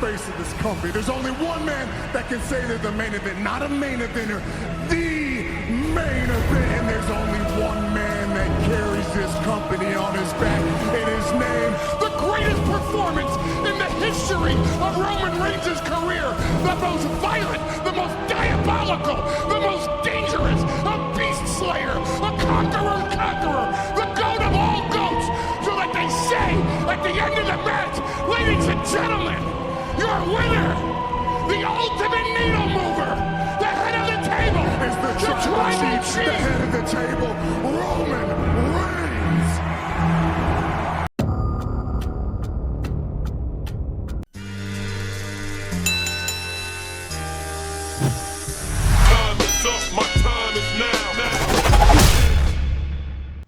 face of this company. There's only one man that can say they're the main event, not a main eventer, the main event. And there's only one man that carries this company on his back. In his name, the greatest performance in the history of Roman Reigns' career. The most violent, the most diabolical, the most dangerous, a beast slayer, a conqueror, the goat of all goats. So like they say at the end of the match, ladies and gentlemen, your winner, the ultimate needle mover, the head of the table, is the tribal chief, the head of the table, Roman Reigns.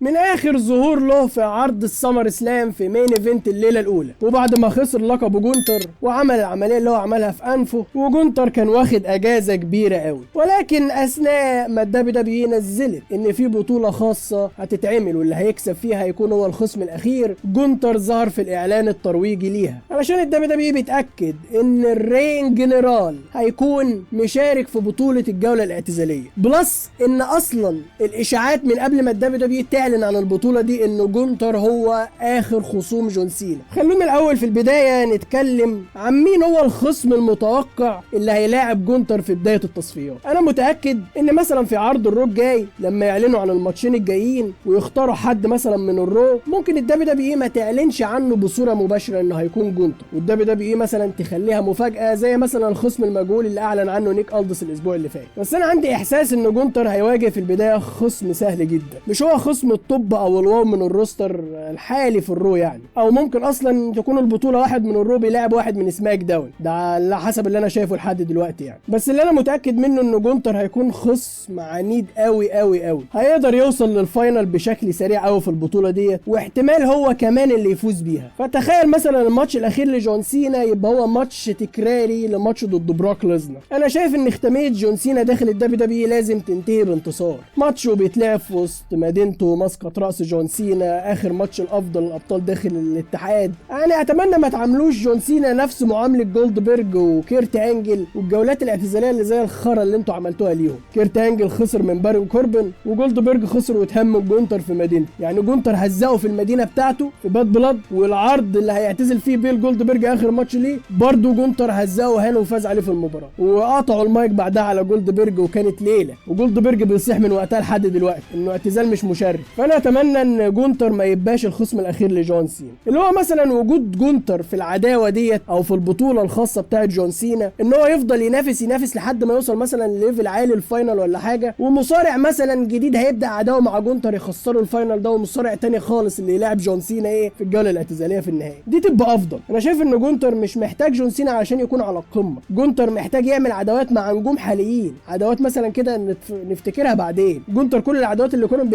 من اخر ظهور له في عرض السمر سلام في مين ايفنت الليله الاولى، وبعد ما خسر لقبه جونتر وعمل العمليه اللي هو عملها في انفه، وجونتر كان واخد اجازه كبيره قوي. ولكن اثناء ما الدبليو نزلت ان في بطوله خاصه هتتعمل واللي هيكسب فيها هيكون هو الخصم الاخير، جونتر ظهر في الاعلان الترويجي ليها علشان الدبليو بتاكد ان الرين جنرال هيكون مشارك في بطوله الجوله الاعتزاليه، بلس ان اصلا الاشاعات من قبل ما الدبليو تعلن عن البطولة دي انه جونتر هو اخر خصوم جون سينا. خلونا الاول في البداية نتكلم عن مين هو الخصم المتوقع اللي هيلاعب جونتر في بداية التصفيات. انا متأكد ان مثلا في عرض الرو الجاي لما يعلنوا عن الماتشين الجايين ويختاروا حد مثلا من الرو، ممكن الدبليو ما تعلنش عنه بصورة مباشرة انه هيكون جونتر، والدبليو مثلا تخليها مفاجأة زي مثلا الخصم المجهول اللي اعلن عنه نيك ألدس الاسبوع اللي فات. بس انا عندي احساس ان جونتر هيواجه في البداية خصم سهل جدا، مش هو خصم الطب او الواو من الروستر الحالي في الرو يعني، او ممكن اصلا تكون البطوله واحد من الرو بيلاعب واحد من سماك داون، ده على حسب اللي انا شايفه لحد دلوقتي يعني. بس اللي انا متاكد منه انه جونتر هيكون خصم عنيد قوي قوي قوي، هيقدر يوصل للفاينل بشكل سريع قوي في البطوله ديت، واحتمال هو كمان اللي يفوز بيها. فتخيل مثلا الماتش الاخير لجون سينا يبقى هو ماتش تكراري لماتش ضد بروك ليزنر. انا شايف ان ختاميه جون سينا داخل الدبليو لازم تنتهي بانتصار، ماتش بيتلعب في وسط مدينته مسقط راس جون سينا، اخر ماتش الافضل الابطال داخل الاتحاد. يعني اتمنى ما تعملوش جون سينا نفس معامله جولدبرج وكيرت انجل والجولات الاعتزاليه اللي زي الخرا اللي انتوا عملتوها ليهم. كيرت انجل خسر من بارون كوربن، وجولدبرج خسر واتهم جونتر في مدينته، يعني جونتر هزقه في المدينه بتاعته في باد بلاد، والعرض اللي هيعتزل فيه بيل جولدبرج اخر ماتش ليه برضه جونتر هزقه وهانه وفاز عليه في المباراه، وقطعوا المايك بعدها على جولدبرج وكانت ليله، وجولدبرج بيصيح من وقتها لحد دلوقتي انه اعتزال مش مشرف. فانا اتمنى ان جونتر ما يبقاش الخصم الاخير لجون سينا، اللي هو مثلا وجود جونتر في العداوه ديت او في البطوله الخاصه بتاعه جون سينا، ان هو يفضل ينافس لحد ما يوصل مثلا لليفل عالي الفاينل ولا حاجه، ومصارع مثلا جديد هيبدا عداوه مع جونتر يخسروا الفاينل ده، ومصارع تاني خالص اللي يلعب جون سينا في الجوله الاعتزاليه في النهايه، دي تبقى افضل. انا شايف ان جونتر مش محتاج جون سينا عشان يكون على القمه، جونتر محتاج يعمل عداوات مع نجوم حاليين، عداوات مثلا كده نفتكرها بعدين. جونتر كل العداوات اللي كان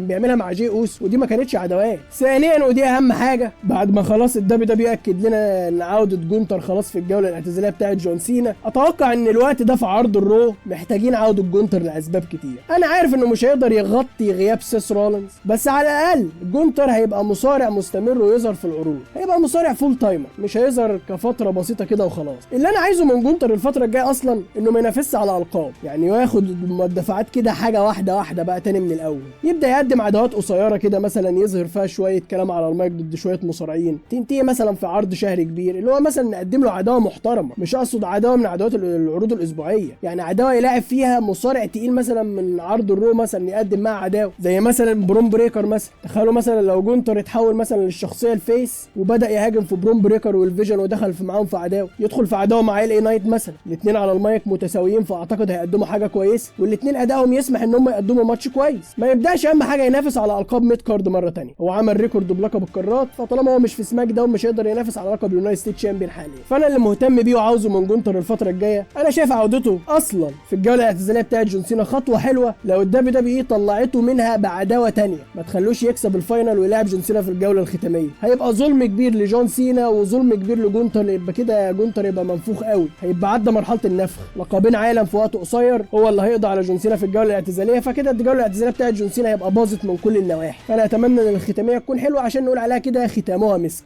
بيعملها مع جي اوس، ودي ما كانتش عداوات. ثانيا ودي اهم حاجه، بعد ما خلاص الدبليو اكد لنا ان عوده جونتر خلاص في الجوله الاعتزاليه بتاعه جون سينا، اتوقع ان الوقت ده في عرض الرو محتاجين عوده جونتر لاسباب كتير. انا عارف انه مش هيقدر يغطي غياب سيس رولينز، بس على الاقل جونتر هيبقى مصارع مستمر ويظهر في العروض، هيبقى مصارع فول تايمر، مش هيظهر كفتره بسيطه كده وخلاص. اللي انا عايزه من جونتر الفتره الجايه اصلا انه ما ينافسش على القاب، يعني ياخد الدفعات كده حاجه واحده بقى تاني من الاول، يبدا يقدم عداوات قصيره كده مثلا يظهر فيها شويه كلام على المايك ضد شويه مصارعين، تنتهي مثلا في عرض شهري كبير، اللي هو مثلا نقدم له عداوه محترمه، مش اقصد عداوه من عداوات العروض الاسبوعيه، يعني عداوه يلاعب فيها مصارع تقيل مثلا من عرض الرو مثلا يقدم معاه عداوه زي مثلا برون بريكر مثلا. تخيلوا مثلا لو جونتر اتحول مثلا للشخصيه الفيس وبدا يهاجم في برون بريكر والفيجن ودخل في معاهم في عداوه، يدخل في عداوه مع ال اي نايت مثلا، الاثنين على المايك متساويين، فاعتقد هيقدموا حاجه كويسه، والاثنين ادائهم يسمح ان هم يقدموا ماتش كويس. ما يبداش اهم حاجه ينافس على القاب ميد كارد مره ثانيه، هو عمل ريكورد بلقب القارات، فطالما هو مش في سماك داون مش هيقدر ينافس على لقب يونايتد ستيت شامبيون حاليا. فانا اللي مهتم بيه وعاوزه من جونتر الفتره الجايه، انا شايف عودته اصلا في الجوله الاعتزاليه بتاعه جون سينا خطوه حلوه لو الدبليو طلعته منها بعداوه ثانيه، ما تخلوش يكسب الفاينل ويلعب جون سينا في الجوله الختاميه، هيبقى ظلم كبير لجون سينا وظلم كبير لجونتر، يبقى كده جونتر يبقى منفوخ قوي، هيبقى عدى مرحله النفخ، لقبين عالم في وقت قصير هو اللي هيقضي على جون سينا في الجوله الاعتزاليه، فكده الجوله الاعتزاليه بتاعه جون سينا هيبقى باظت من كل النواحي. فانا اتمنى ان الختاميه تكون حلوه عشان نقول عليها كده ختامها مسك.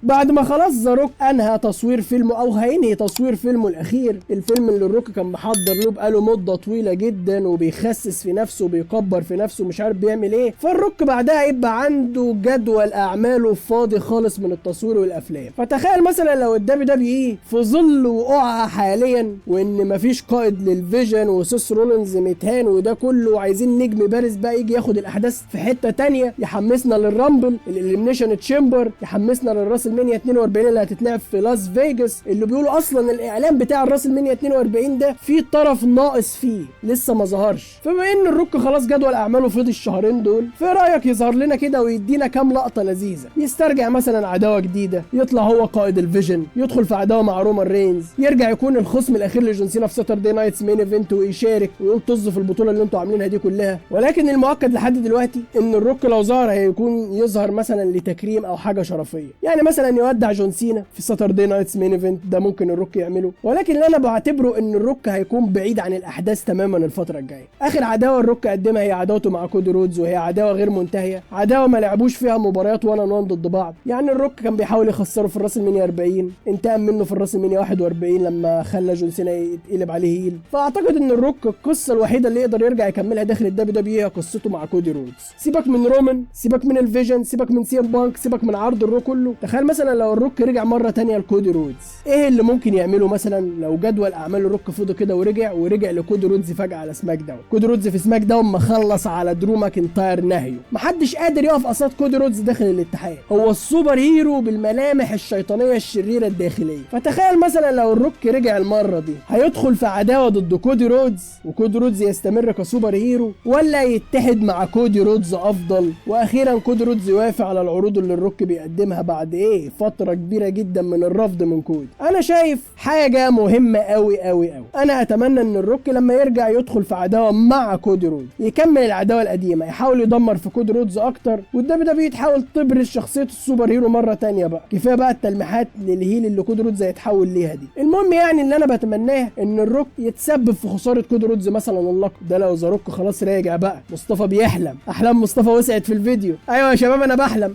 بعد ما خلاص ذا روك انهى تصوير فيلمه او هينهي تصوير فيلمه الاخير، الفيلم اللي الروك كان محضر له بقاله مده طويله جدا وبيخسس في نفسه وبيكبر في نفسه مش عارف بيعمل ايه، فالروك بعدها يبقى عنده جدول اعماله فاضي خالص من التصوير والافلام. فتخيل مثلا لو الدبليو دبليو اي في ظل وقوعها حاليا وان مفيش قائد للفيجن وسيس رولينز متهان وده كله وعايزين نجم بارز بقى يجي ياخد الاحداث في حته تانية، يحمسنا للرامبل الاليمينيشن تشامبر، يحمسنا للراس المنيا 42 اللي هتتلعب في لاس فيجاس، اللي بيقولوا اصلا الاعلان بتاع الراس المنيا 42 ده في طرف ناقص فيه لسه ما ظهرش. فبما ان الروك خلاص جدول اعماله فاضي الشهرين دول، في رايك يظهر لنا كده ويدينا كام لقطه لذيذه، يسترجع مثلا عداوه جديده، يطلع هو قائد الفيجن، يدخل في عداوه مع رومان رينز، يرجع يكون الخصم الاخير لجون سينا في ساتردي نايتس مين ايفنت ويشارك ويقول طز في البطوله اللي انتوا عاملينها دي كلها. ولكن المؤكد لحد دلوقتي ان الروك لو ظهر هيكون يظهر مثلا لتكريم او حاجه شرفيه، يعني مثلا يودع جون سينا في ساتردي نايتس مين ايفنت، ده ممكن الروك يعمله. ولكن اللي انا بعتبره ان الروك هيكون بعيد عن الاحداث تماما الفتره الجايه. اخر عداوه الروك قدمها هي عداوته مع كودي رودز، وهي عداوه غير منتهيه، عداوه ما لعبوش فيها مباريات 1 on 1 ضد بعض. يعني الروك كان بيحاول يخسره في الراس المنيا 40، انتقم منه في الراس المنيا 41 لما خلى جون سينا يتقلب عليه هيل. فاعتقد ان الروك القصه الوحيده اللي يقدر يرجع يكملها داخل الدبليو دبليو هي قصته مع كودي رودز. سيبك من رومان، سيبك من الفيجن، سيبك من سي ام بانك، سيبك من عرض الروك كله. تخيل مثلا لو الروك رجع مره تانية لكودي رودز، ايه اللي ممكن يعمله مثلا لو جدول اعمال الروك فضل كده ورجع لكودي رودز فجاه على سماك داون. كودي رودز في سماك داون مخلص على درو ماكنتاير نهيه، محدش قادر يقف قصاد كودي رودز داخل الاتحاد، هو السوبر هيرو بالملامح الشيطانيه الشريره الداخليه. فتخيل مثلا لو الروك رجع المره دي، هيدخل في عداوه ضد كودي رودز وكودي رودز يستمر كسوبر هيرو، ولا يتحد مع كودي رودز افضل؟ واخيرا كودي رودز يوافق على العروض اللي الروك بيقدمها بعد فتره كبيره جدا من الرفض من كودي. انا شايف حاجه مهمه قوي قوي قوي، انا اتمنى ان الروك لما يرجع يدخل في عداوه مع كودي رودز يكمل العداوه القديمه، يحاول يدمر في كودي رودز اكتر، والدبليو دبليو تحاول تبرز شخصيه السوبر هيرو مره تانية بقى. كفايه بقى التلميحات للهيل اللي كودي رودز هيتحول ليها دي. المهم يعني اللي انا بتمناه ان الروك يتسبب في خساره كودي رودز مثلا اللقب ده لو ذا روك خلاص راجع بقى. مصطفى بيحلم، احلام مصطفى وسعت في الفيديو. ايوه يا شباب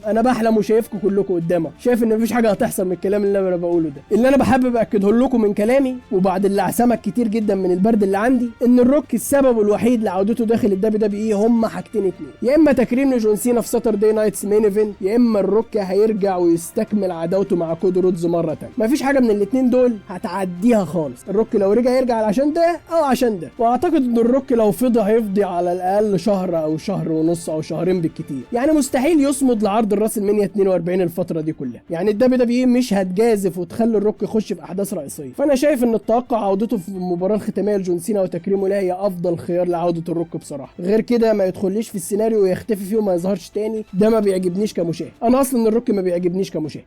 انا بحلم وشايفكم كلكم قدامك، شايف ان مفيش حاجه هتحصل من الكلام اللي انا بقوله ده. اللي انا بحب اكده لكم من كلامي وبعد اللي عسمك كتير جدا من البرد اللي عندي، ان الروك السبب الوحيد لعودته داخل الدبليو دبليو اي هم حاجتين اتنين، يا اما تكريم لجون سينا في ساتردي نايتس مين ايفنت، يا اما الروك هيرجع ويستكمل عداوته مع كودي رودز مره تانية. مفيش حاجه من الاتنين دول هتعديها خالص. الروك لو رجع يرجع علشان ده او عشان ده، واعتقد ان الروك لو فضى هيفضي على الاقل شهر او شهر ونص او شهرين بالكتير، يعني مستحيل يصمد لعرض الراس المنيا 42 الفتره دي كلها. يعني الدبليو دبليو مش هتجازف وتخلي الروك يخش في احداث رئيسيه. فانا شايف ان التوقع عودته في المباراه الختاميه لجون سينا وتكريمه لها هي افضل خيار لعوده الروك بصراحه. غير كده ما يدخليش في السيناريو ويختفي فيه وما يظهرش تاني، ده ما بيعجبنيش كمشاهد. انا اصلا الروك ما بيعجبنيش كمشاهد.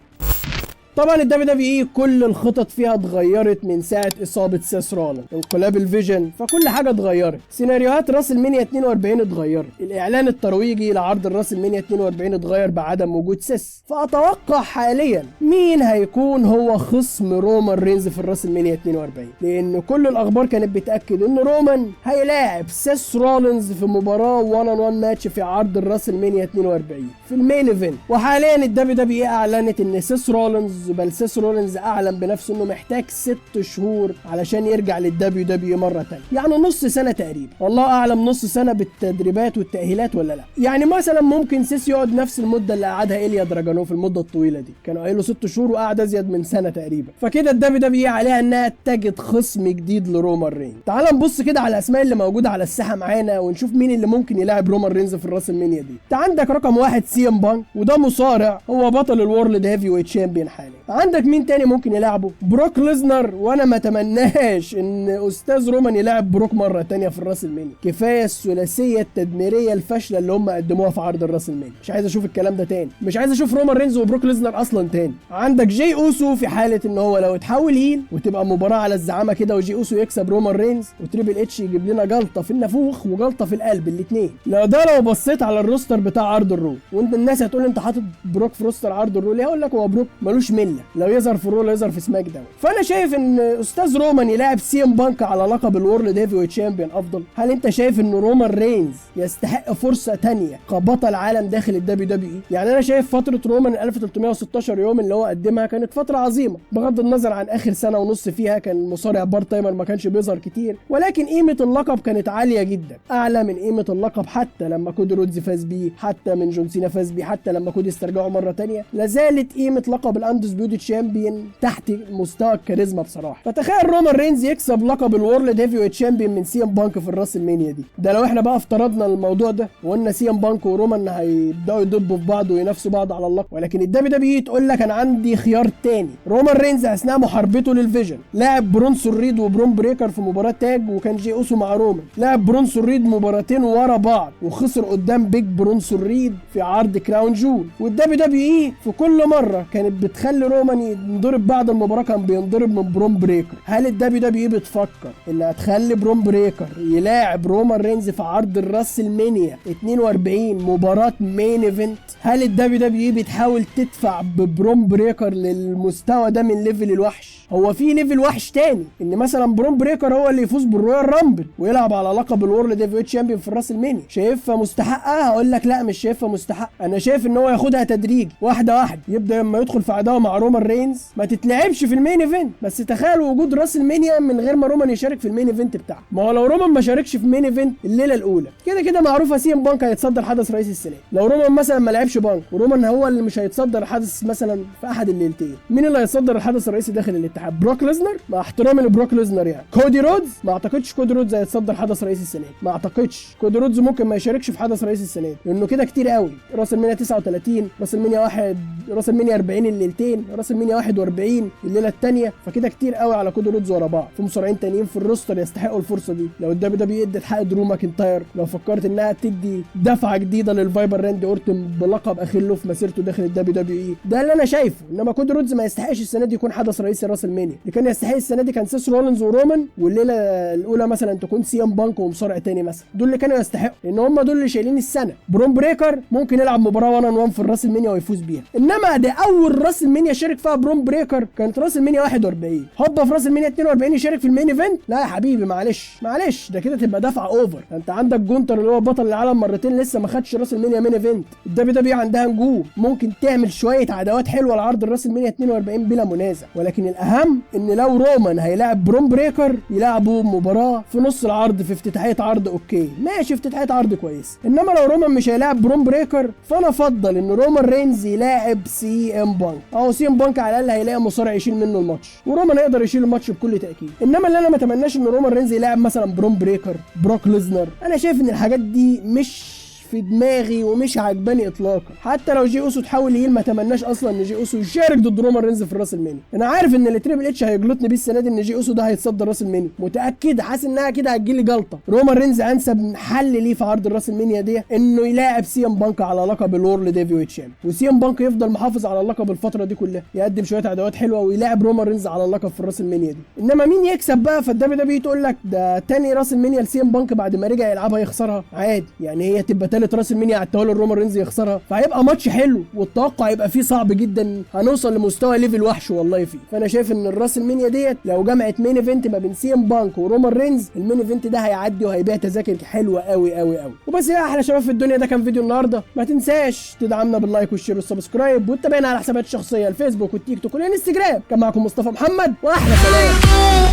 طبعا الدبليو دبليو اي كل الخطط فيها اتغيرت من ساعه اصابه سيس رولينز، انقلاب الفيجن، فكل حاجه اتغيرت. سيناريوهات راس المنيا 42 اتغيرت، الاعلان الترويجي لعرض الراس المنيا 42 اتغير بعدم وجود سيس. فاتوقع حاليا مين هيكون هو خصم رومان رينز في الراس المنيا 42، لان كل الاخبار كانت بتاكد ان رومان هيلاعب سيس رولينز في مباراه 1 on 1 ماتش في عرض الراس المنيا 42 في المين ايفنت. وحاليا الدبليو دبليو اي اعلنت ان سيس رولينز، بل سيس رولينز اعلن بنفسه انه محتاج 6 شهور علشان يرجع للدبليو دبليو مره ثانيه، يعني نص سنه تقريبا. والله اعلم نص سنه بالتدريبات والتاهيلات ولا لا. يعني مثلا ممكن سيس يقعد نفس المده اللي قعدها إيليا دراجونوف المده الطويله دي، كانوا قايلوا 6 شهور وقعد ازيد من سنه تقريبا. فكده الدبليو دبليو عليها انها تجد خصم جديد لرومان رينز. تعال نبص كده على الاسماء اللي موجوده على الساحه معانا ونشوف مين اللي ممكن يلاعب رومان رينز في الراس المنيا دي. انت عندك رقم 1 سي ام بانك، وده مصارع هو بطل الورلد هيفي ويت شامبيون حاليا. عندك مين تاني ممكن يلعبه؟ بروك ليزنر، وانا ما اتمناش ان استاذ رومان يلعب بروك مره تانية في الراس المنيا. كفايه الثلاثيه التدميريه الفاشله اللي هم قدموها في عرض الراس المنيا، مش عايز اشوف الكلام ده تاني، مش عايز اشوف رومان رينز وبروك ليزنر اصلا تاني. عندك جاي اوسو في حاله ان هو لو اتحول هيل وتبقى مباراه على الزعامه كده وجاي اوسو يكسب رومان رينز وتريبل اتش يجيب لنا جلطه في النافوخ وجلطه في القلب الاثنين. لو بصيت على الروستر بتاع عرض الرو، وانت الناس هتقول انت حاطط بروك في روستر عرض الرو ليه؟ هقول لك هو بروك ملوش بسم الله، لو يظهر في رو لا يظهر في سماك داون. فانا شايف ان استاذ رومان يلاعب سي ام بانك على لقب الورلد هيفي ويت شامبيون افضل. هل انت شايف ان رومان رينز يستحق فرصه تانية كبطل عالم داخل الدبليو دبليو اي؟ يعني انا شايف فتره رومان 1316 يوم اللي هو قدمها كانت فتره عظيمه، بغض النظر عن اخر سنه ونص فيها كان مصارع بارت تايمر ما كانش بيظهر كتير، ولكن قيمه اللقب كانت عاليه جدا، اعلى من قيمه اللقب حتى لما كودي رودز فاز بيه، حتى من جون سينا فاز بيه، حتى لما كودي استرجعه مره تانية، لازالت قيمه لقب الاندسبيوتد شامبيون تحت مستوى الكاريزما بصراحه. فتخيل رومان رينز يكسب لقب الورلد هيفي ويت شامبيون من سي ام بانك في الراس المانيا دي. ده لو احنا بقى افترضنا الموضوع ده وقلنا سي ام بانك ورومان هيبداوا يدبوا في بعض وينافسوا بعض على اللقب، ولكن الدبليو دبليو تقول لك انا عندي خيار تاني. رومان رينز اثناء محاربته للفيجن لاعب برونسون ريد وبرون بريكر في مباراه تاج، وكان جي اوسو مع رومان، لاعب برونسون ريد مباراتين ورا بعض وخسر قدام بيج برونسون ريد في عرض كراون جول. والدبليو دبليو اي في كل مره كانت بتخلي رومان ينضرب بعد المباراه كان بينضرب من برون بريكر. هل الدبليو دبليو اي بتفكر انها تخلي برون بريكر يلاعب رومان رينز في عرض الراس المانيا 42 مباراه مين ايفنت؟ هل الدبليو دبليو اي بتحاول تدفع ببرون بريكر للمستوى ده من ليفل الوحش؟ هو في ليفل وحش تاني ان مثلا برون بريكر هو اللي يفوز بالرويال رامبل ويلعب على لقب الورلد هيفي ويت شامبيون في الراس المانيا. شايفها مستحقه؟ هقول لك لا مش شايفها مستحقه، انا شايف ان هو ياخدها تدريجي واحده واحده، يبدا لما يدخل في عداوه مع رومان رينز ما تتلعبش في المين ايفنت. بس تخيل وجود راس المانيا من غير ما رومان يشارك في المين ايفنت بتاعه. ما هو لو رومان ما شاركش في المين ايفنت الليله الاولى كده كده معروفه سي ام بانك هيتصدر حدث رئيسي السنه. لو رومان مثلا ما لعبش بانك ورومان هو اللي مش هيتصدر الحدث مثلا في احد الليلتين، مين اللي هيتصدر الحدث الرئيسي داخل الاتحاد؟ بروك ليزنر؟ مع احترامي لبروك ليزنر يعني. كودي رودز؟ ما اعتقدش كودي رودز هيتصدر حدث رئيسي السنه، ما اعتقدش. كودي رودز ممكن ما يشاركش في حدث رئيسي السنه لانه كده كتير قوي. راس المانيا 39، راس المانيا 1، راس المانيا 40 الليلتين، راس المانيا 41 الليله الثانيه، فكده كتير قوي على كودي رودز ورا بعض. في مصارعين تانيين في الروستر يستحقوا الفرصه دي. لو الدبليو دبليو ادت حق درو ماكنتاير، لو فكرت انها تدي دفعه جديده للفايبر راندي اورتن بلقب اخر له في مسيرته داخل الدبليو دبليو اي، ده اللي انا شايفه. انما كودي رودز ما يستحقش السنه دي يكون حدث رئيسي راس المانيا. اللي كان يستحق السنه دي كان سيس رولينز ورومان، والليله الاولى مثلا تكون سي ام بانك ومصارع تاني مثلا، دول اللي كانوا يستحقوا لان هم دول اللي شايلين السنه. برون بريكر ممكن يلعب مباراه 1 on 1 في الراس المانيا ويفوز بيها، انما ده اول راس المانيا شارك فيها برون بريكر كانت راس المانيا 41، هوبا في راس المانيا 42 يشارك في المين ايفنت؟ لا يا حبيبي معلش ده كده تبقى دفعه اوفر. انت عندك جونتر اللي هو بطل العالم مرتين لسه ما خدش راس المانيا مين ايفنت. الدبليو دبليو عندها نجوم ممكن تعمل شويه عداوات حلوه لعرض الراس المانيا 42 بلا منازع، ولكن الاهم ان لو رومان هيلاعب برون بريكر يلعبوا مباراه في نص العرض في افتتاحيه عرض، اوكي ماشي افتتاحيه عرض كويس. انما لو رومان مش هيلاعب برون بريكر فانا افضل ان رومان رينز يلاعب سي ام بانك، او سي ام بانك على الاقل هيلاقي مصارع يشيل منه الماتش، ورومان يقدر يشيل الماتش بكل تاكيد. انما اللي انا ما اتمناش ان رومان رينز يلاعب مثلا برون بريكر، بروك ليزنر. انا شايف ان الحاجات دي مش في دماغي ومش عجباني اطلاقا. حتى لو جي اوسو تحاول يهيل ما اتمناش اصلا ان جي اوسو يشارك ضد رومان رينز في الراس الماني. انا عارف ان التريبل اتش هيجلطني بيه السنه دي ان جي اوسو ده هيتصدر راس الماني، متاكد، حاسس انها كده هتجيلي جلطه. رومان رينز انسب حل ليه في عرض الراس المانيا دي انه يلاعب سي ام بانك على لقب الورلد هيفي ويت شامبيون، وسي ام بانك يفضل محافظ على اللقب الفتره دي كلها، يقدم شويه عداوات حلوه ويلاعب رومان رينز على اللقب في الراس المانيا دي. انما مين يكسب بقى؟ فالدبليو دبليو تقول لك ده تاني راس المانيا لسي ام بانك بعد ما رجع يلعبها يخسرها عادي، يعني هي تبقى تالت راس المانيا ولا رومان رينز يخسرها، فهيبقى ماتش حلو والتوقع هيبقى فيه صعب جدا، هنوصل لمستوى ليفل وحش والله فيه. فانا شايف ان الراس المانيا ديت لو جمعت مين ايفنت ما بين سي ام بانك ورومان رينز، المين ايفنت ده هيعدي وهيبيع تذاكر حلوه قوي قوي قوي. وبس يا احلى شباب في الدنيا، ده كان فيديو النهارده. ما تنساش تدعمنا باللايك والشير والسبسكرايب وتتابعنا على حسابات الشخصيه الفيسبوك والتيك توك والانستجرام. كان معكم مصطفى محمد واحلى سلام.